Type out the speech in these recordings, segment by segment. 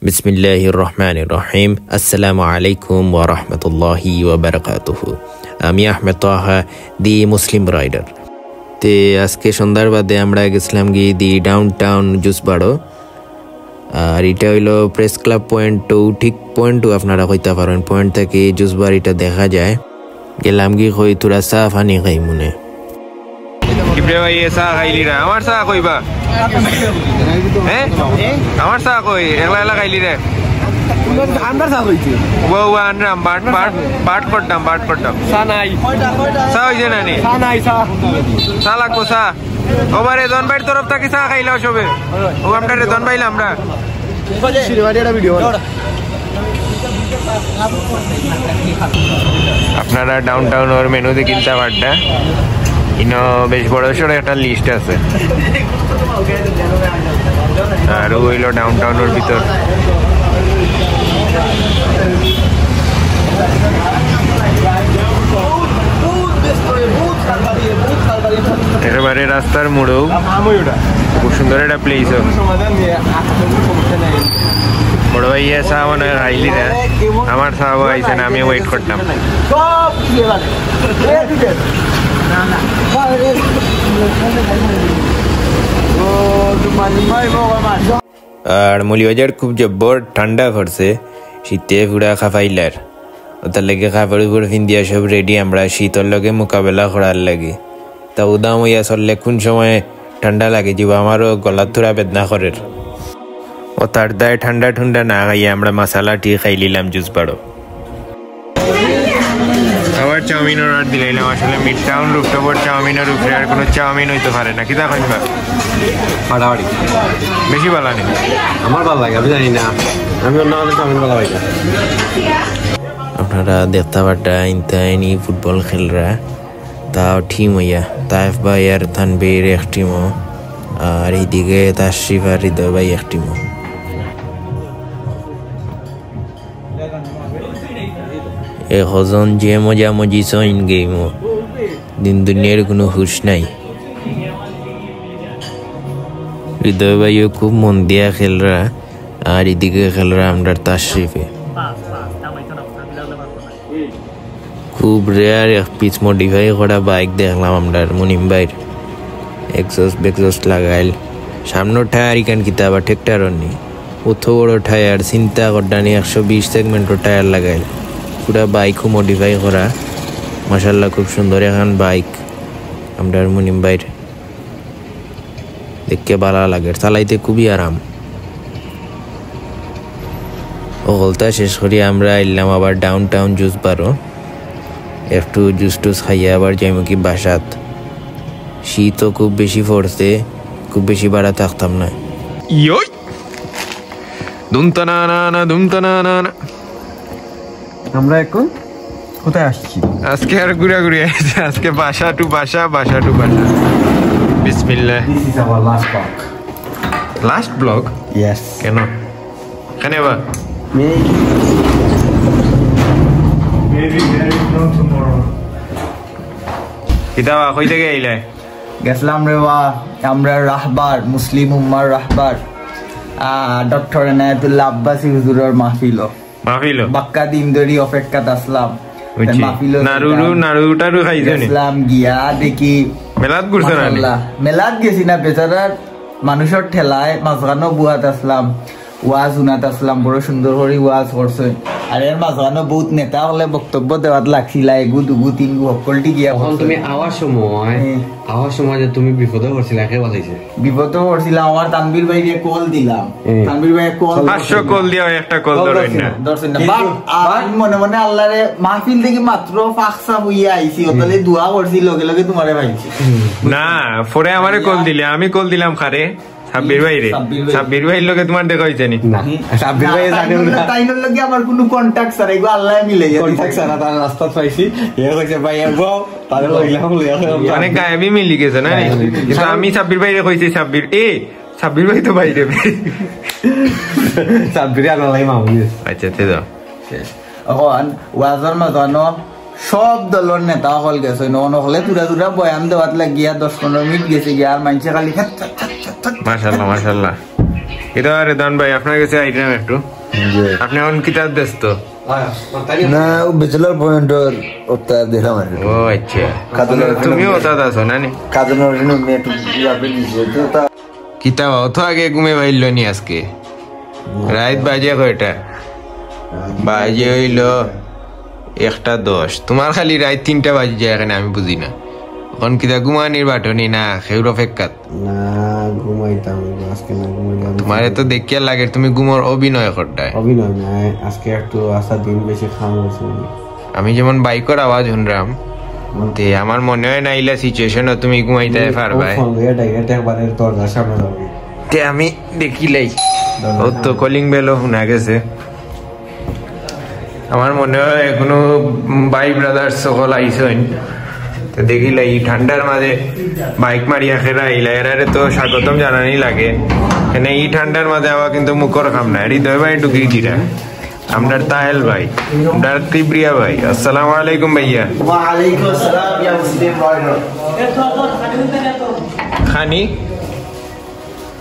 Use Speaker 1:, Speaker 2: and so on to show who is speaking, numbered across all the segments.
Speaker 1: বিসমিল্লাহির রহমানির রহিম। আসসালামু আলাইকুম ওয়া রাহমাতুল্লাহি ওয়া বারাকাতুহু। আমি আহমেদ তাহা, দি মুসলিম রাইডার। তে আজকে সন্ধ্যার বাদে আমরা গেছিলাম গিয়ে দি ডাউনটাউন জুসবাড়ো। আর এটা হইলো প্রেস ক্লাব পয়েন্ট টু, ঠিক পয়েন্ট টু আপনারা কইতে পারেন। পয়েন্ট থেকে জুসবাড়িটা দেখা যায়। গেলাম গিয়ে কই তোরা চা পানি খাই মনে আমার চা কইবা আমার চা কই একলা একলা খাইলি রে তরফ থেকে চা খাইলাম সবে আমরা রেজন পাইলাম আমরা আপনারা ডাউনটাউন ওর মেনুতে কিনতে পারটা ইনো বেশ বড় সড়ো একটা লিস্ট আছে। আর হইল ডাউনটাউনের ভিতর একেবারে রাস্তার মোড়েও খুব সুন্দর একটা প্লেস। বড় ভাই চা মনে হয় খাইলি না, আমার চাও আইসে না, আমি ওয়েট করতাম। আর মলিবাজার খুব জব্বর ঠান্ডা পড়ছে, শীতে পুরা খাফাইলার। ওটার লাগে কাপড় উপর ফিন্দিয়া সব রেডি আমরা শীতর লগে মোকাবেলা করার লাগে। তা উদাম হইয়া চললে কোন সময় ঠান্ডা লাগে যাব, আমারও গলার থোড়া বেদনা করে। ও তার দায় ঠান্ডা ঠান্ডা না খাইয়া আমরা মশালা টি খাই নিলাম জুসবাড়ো। আবার চাউমিন অর্ডার দিলাম। আসলে মিড টাউন রুফটপর চাউমিনের উপরে আর কোনো চাউমিন হইতে পারে না। কিতা খাইবা ফাটাফাটি বেশি ভালো নেই, আমার ভালো লাগে, আমি জানি না, আমি অন্য চাউমিন ভালো লাগে। আপনারা দেখতে পারটা ইন্তানি ফুটবল খেলরা, তাও টিম হইয়া তাইফ ভাই আর তানবীর এক টিমও, আর এইদিকে তাশরিফ আর হৃদয় ভাই এক টিমও। এখন যে মজা মজি সইন গেমও, দিন দুনিয়ার কোনো হুশ নাই। হৃদয় ভাইও খুব মন দিয়া খেলরা, আর এদিকে খেলরা আমরা তাশরিফে। খুব রেয়ার এক পিস মডিফাই করা বাইক দেখলাম আমরা মুনিম ভাইয়ের। এক্সস্ট লাগাইল, সামনের টায়ার ইকান কিতা আবার ট্রেক্টর নি, অত বড় টায়ার চিন্তা করডানি 120 সেগমেন্টের টায়ার লাগাইল। পুরা বাইকও মডিফাই করা, মাশাআল্লাহ খুব সুন্দর এখন বাইক আমরা মুনিম ভাইয়ের। দেখতে ভালো লাগে, চালাইতে খুবই আরাম। ওলতা শেষ করি আমরা এলাম আবার ডাউনটাউন জুসবাড়ো। একটু জুস টুস খাইয়া আবার যাইমু কি বাসাত। শীতও খুব বেশি পড়ছে, খুব বেশি বাড়া থাকতাম না।
Speaker 2: আমরা এখন কোথায় আসছি?
Speaker 1: আজকে আর ঘুরাঘুরি আছে, আজকে বাসা টু বাসা, বাসা টু বাসা। বিসমিল্লাহ।
Speaker 2: This is our last vlog.
Speaker 1: Last blog?
Speaker 2: Yes.
Speaker 1: কেন কেন বা?
Speaker 2: Maybe very soon tomorrow.
Speaker 1: কিতাবা কই থেকে আইলে?
Speaker 2: গেছিলাম রে বা আমরা রাহবার মুসলিম উম্মার রাহবার ডক্টর এনায়েতুল্লাহ আব্বাসী হুজুরের মাহফিল বাক্কা দিন ধরে অপেক্ষাত আসলাম।
Speaker 1: নাড়ু খাইছেন?
Speaker 2: গেছিলাম গিয়া দেখি
Speaker 1: মেলাত ঘুরছে না,
Speaker 2: মেলাত গেছি না, বেচারার মানুষের ঠেলায় মাঝখানো বুয়াত আসলাম, ওয়াজ শুনাত আসলাম। বড় সুন্দর করে ওয়াজ করছে। আর এর মাঝখানো বহুত নেতা হলে বক্তব্য দেওয়াত লাগছিল, এগু দুগু তিনগু সকলটি গিয়া।
Speaker 3: তুমি আওয়ার সময় যে তুমি বিপদে পড়ছিলা, কে বাঁচাইছে?
Speaker 2: বিপদে পড়ছিলাম, আমার তানবীর ভাইকে কল দিলাম। তানবীর ভাই কল
Speaker 1: 500 কল দিয়া একটা কল ধরেন না।
Speaker 2: আর মনে মনে আল্লাহরে মাহফিল থেকে মাত্র ফাকসা হইয়া আইছি, ওতলে দোয়া করছি, লগে লগে তোমারে পাইছি
Speaker 1: না। পরে আমারে কল দিলে, আমি কল দিলাম খারে সাব্বির ভাই রে। সাব্বির ভাইয়ের লগে তোমার দেখা হইছে নি?
Speaker 2: সাব্বির ভাই জানে না, তাইনের লগে আমার কোনো কন্টাক্ট ছাড়া, এগো আল্লাহ মিলে
Speaker 3: কন্টাক্ট ছাড়া তার রাস্তা পাইছি। এ কইছে ভাই আবো তারে লইলাম
Speaker 1: মানে গায়েবই মিলি গেছে না। কিন্তু আমি সাব্বির ভাই রে কইছি, সাব্বির ভাই তো ভাই রে।
Speaker 3: সাব্বির আর লাই মামু।
Speaker 1: আচ্ছা তে দাও।
Speaker 2: এখন ওয়াজের মাঝখানো সব দলের নেতা হল গেছে, নহলে তুরা তুরা বয়ান দেওয়াত লাগিয়া 10-15 মিনিট গেছে গিয়া, আর মানুষে খালি
Speaker 1: মাশাআল্লাহ মাশাআল্লাহ। এটা রেদান ভাই আপনার কাছে আইটেম একটু আপনি এখন কিতাব ব্যস্ত
Speaker 4: না ব্যাচেলর পয়েন্টের ওটা দেখলাম আর
Speaker 1: ও আচ্ছা তুমিও ওটা আছো না নি
Speaker 4: কাজনের মেয়ে একটু আপনি দিয়েছে তো তা
Speaker 1: কিতাব অত আগে ঘুমে পাইল নি আজকে রাত বাজে কয়টা বাজে হইল 1:10 তোমার খালি রাত 3টা বাজে যায় এখানে আমি বুঝি না এখন কিতা ঘুমানির বাটনি না খেউর অপেক্ষাত
Speaker 3: না ঘুমাইতাম আজকে না ঘুমাইলাম
Speaker 1: তোমার তো দেখিয়া লাগে তুমি ঘুমোর অভিনয় করতায়
Speaker 3: অভিনয় নাই আজকে একটু আসা দিন বেশি খাম হয়েছে
Speaker 1: আমি যেমন বাইকের আওয়াজ শুনলাম তে আমার মনে হয় না ইলা সিচুয়েশনে তুমি ঘুমাইতে পারবা
Speaker 3: দরজার সামনে যাবে
Speaker 1: তে আমি দেখিলাই ও তো কলিং বেলও শোনা গেছে আমার মনে হয় এখনো ভাই ব্রাদার্স সকল আইসেন তো দেখিলাই ঠান্ডার মাঝে বাইক মারিয়া খেরা আইলা এরারে তো স্বাগতম জানানি লাগে এখানে এই ঠান্ডার মাঝে আবার কিন্তু মুখর খাম না হৃদয় ভাই ঢুকি গিরা আমরা তাহেল ভাই আমরা কিবরিয়া ভাই আসসালামু আলাইকুম ভাইয়া
Speaker 2: ওয়ালাইকুম আসসালাম ইয়া মুসলিম রাইডার
Speaker 1: খানি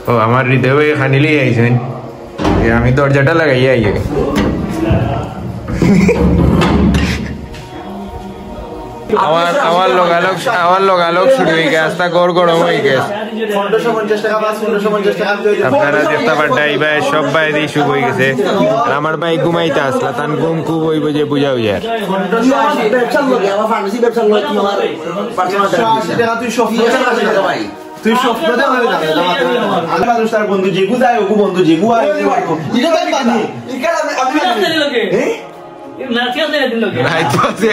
Speaker 1: ও আমার হৃদয় ভাই খানি লিয়ে আইছেন আমি দরজাটা লাগাইয়া আইয়া আমার লগালগ শুরু হয়ে গেছে আস্তা গড় গরম হয়ে গেছে
Speaker 2: 1550 টাকা বা 1550 টাকা
Speaker 1: আপনারা দেখতে পারতাই ভাই সব ভাই দিয়ে শুরু হয়ে গেছে আর আমার ভাই ঘুমাইতে আসলা তান ঘুম খুব হইব যে বুঝাও যায়
Speaker 2: 1580 ব্যবসা লাগে আমার ফার্মেসি ব্যবসা লাগে তোমার পার্সোনাল টাকা তুই স্বপ্ন টাকা ভাই তুই স্বপ্ন দে হবে না আল্লাহ মানুষটার বন্ধু যেগু যায় ওগু বন্ধু যেগু আয় এটা তাই বানি ইকালা আমি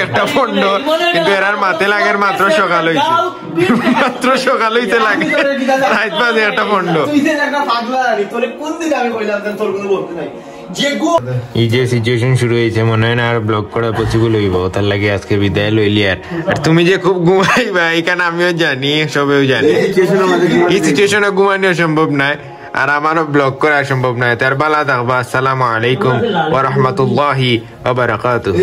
Speaker 1: একটা ফন্ড কিন্তু এরার মাতে লাগে মাত্র সকাল হইছে লাগে রাত বাজে একটা ফন্ড এই যে সিচুয়েশন শুরু হয়েছে মনে হয় না আর ব্লগ করা পসিবল হইব তার লাগে আজকে বিদায় লইলি আর তুমি যে খুব ঘুমাইবা এখানে আমিও জানি সবেও জানি এই সিচুয়েশনে ঘুমানো সম্ভব নয় আর আমারও ব্লগ করা সম্ভব নয় তার বালা থাকবা আসসালামু আলাইকুম ওয়া রাহমাতুল্লাহি ওয়া বারাকাতুহু